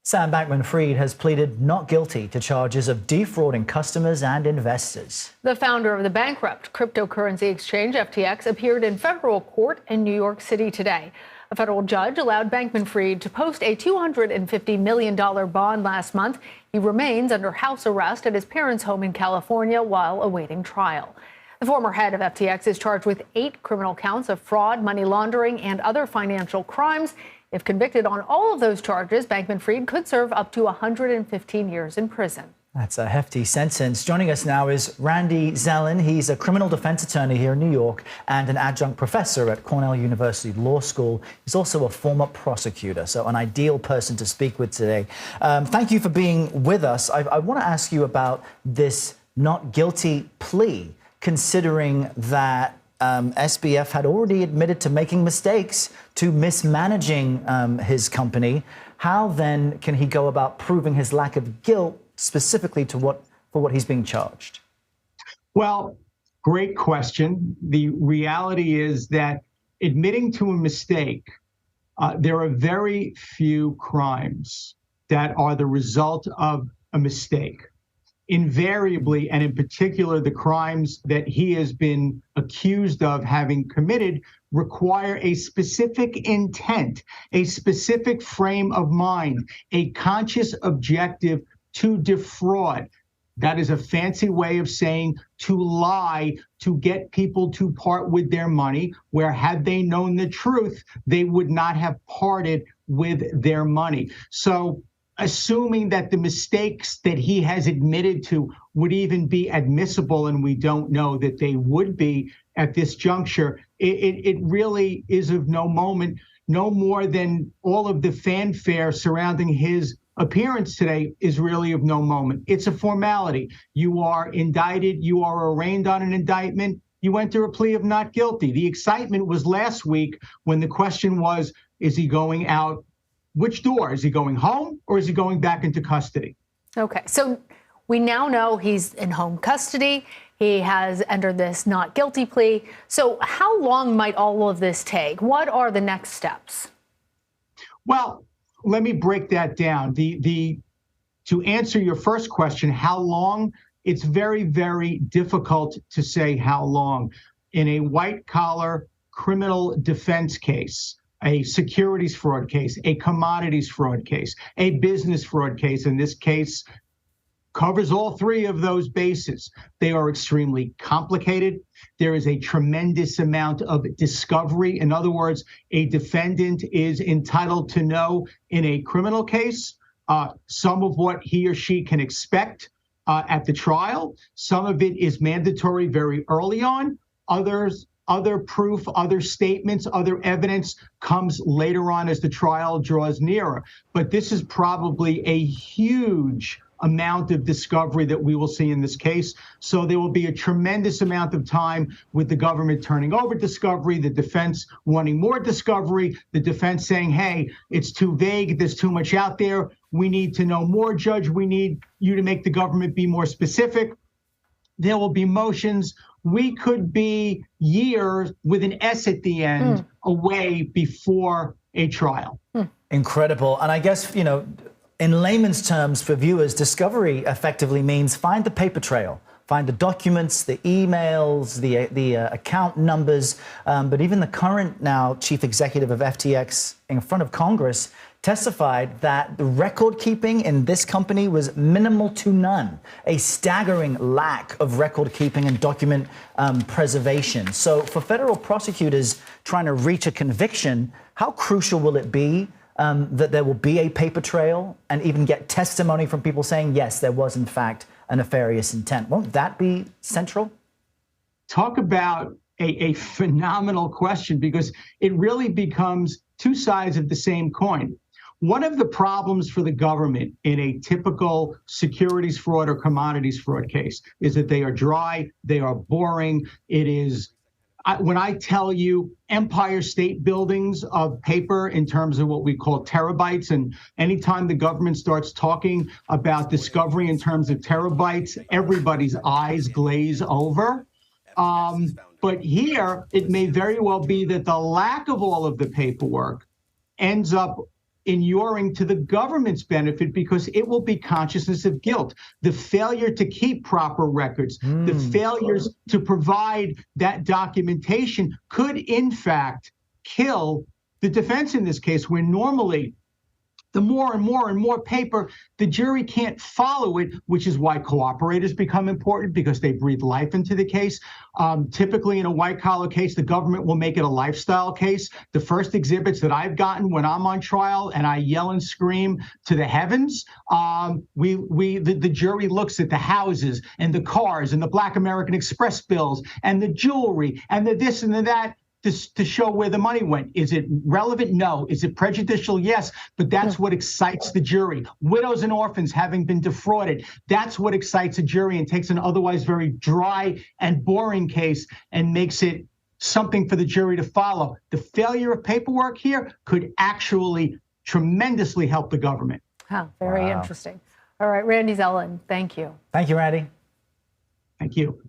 Sam Bankman-Fried has pleaded not guilty to charges of defrauding customers and investors. The founder of the bankrupt cryptocurrency exchange FTX appeared in federal court in New York City today. A federal judge allowed Bankman-Fried to post a $250 million bond last month. He remains under house arrest at his parents' home in California while awaiting trial. The former head of FTX is charged with 8 criminal counts of fraud, money laundering, and other financial crimes. If convicted on all of those charges, Bankman-Fried could serve up to 115 years in prison. That's a hefty sentence. Joining us now is Randy Zelin. He's a criminal defense attorney here in New York and an adjunct professor at Cornell University Law School. He's also a former prosecutor, so an ideal person to speak with today. Thank you for being with us. I want to ask you about this not guilty plea, considering that SBF had already admitted to making mistakes, to mismanaging his company. How then can he go about proving his lack of guilt specifically for what he's being charged? Well, great question. The reality is that admitting to a mistake, there are very few crimes that are the result of a mistake. Invariably, and in particular, the crimes that he has been accused of having committed require a specific intent, a specific frame of mind, a conscious objective to defraud. That is a fancy way of saying to lie, to get people to part with their money, where had they known the truth, they would not have parted with their money. So assuming that the mistakes that he has admitted to would even be admissible, and we don't know that they would be at this juncture, it really is of no moment, no more than all of the fanfare surrounding his appearance today is really of no moment. It's a formality. You are indicted, you are arraigned on an indictment, you enter a plea of not guilty. The excitement was last week when the question was, is he going out? Which door? Is he going home or is he going back into custody? Okay, so we now know he's in home custody. He has entered this not guilty plea. So how long might all of this take? What are the next steps? Well, let me break that down. To answer your first question, how long? It's very, very difficult to say how long. In a white-collar criminal defense case, a securities fraud case, a commodities fraud case, a business fraud case, in this case, covers all 3 of those bases. They are extremely complicated. There is a tremendous amount of discovery. In other words, a defendant is entitled to know in a criminal case some of what he or she can expect at the trial. Some of it is mandatory very early on. Other proof, other statements, other evidence comes later on as the trial draws nearer. But this is probably a huge amount of discovery that we will see in this case. So there will be a tremendous amount of time with the government turning over discovery, the defense wanting more discovery, the defense saying, hey, it's too vague, there's too much out there, we need to know more, Judge, we need you to make the government be more specific. There will be motions. We could be years with an S at the end away before a trial. Incredible. And I guess, in layman's terms for viewers, discovery effectively means find the paper trail, find the documents, the emails, the account numbers. But even the current now chief executive of FTX in front of Congress testified that the record keeping in this company was minimal to none, a staggering lack of record keeping and document preservation. So for federal prosecutors trying to reach a conviction, how crucial will it be that there will be a paper trail and even get testimony from people saying, yes, there was, in fact, a nefarious intent? Won't that be central? Talk about a phenomenal question, because it really becomes 2 sides of the same coin. One of the problems for the government in a typical securities fraud or commodities fraud case is that they are dry, they are boring. It is, when I tell you Empire State Buildings of paper in terms of what we call terabytes, and anytime the government starts talking about discovery in terms of terabytes, everybody's eyes glaze over. But here, it may very well be that the lack of all of the paperwork ends up inuring to the government's benefit because it will be consciousness of guilt. The failure to keep proper records, the failures to provide that documentation could, in fact, kill the defense in this case, where normally the more and more paper, the jury can't follow it, which is why cooperators become important because they breathe life into the case. Typically in a white collar case, the government will make it a lifestyle case. The first exhibits that I've gotten when I'm on trial and I yell and scream to the heavens, the jury looks at the houses and the cars and the Black American Express bills and the jewelry and the this and the that, to show where the money went. Is it relevant? No. Is it prejudicial? Yes. But that's what excites the jury. Widows and orphans having been defrauded. That's what excites a jury and takes an otherwise very dry and boring case and makes it something for the jury to follow. The failure of paperwork here could actually tremendously help the government. Huh, very interesting. All right, Randy Zelin, thank you. Thank you, Randy. Thank you.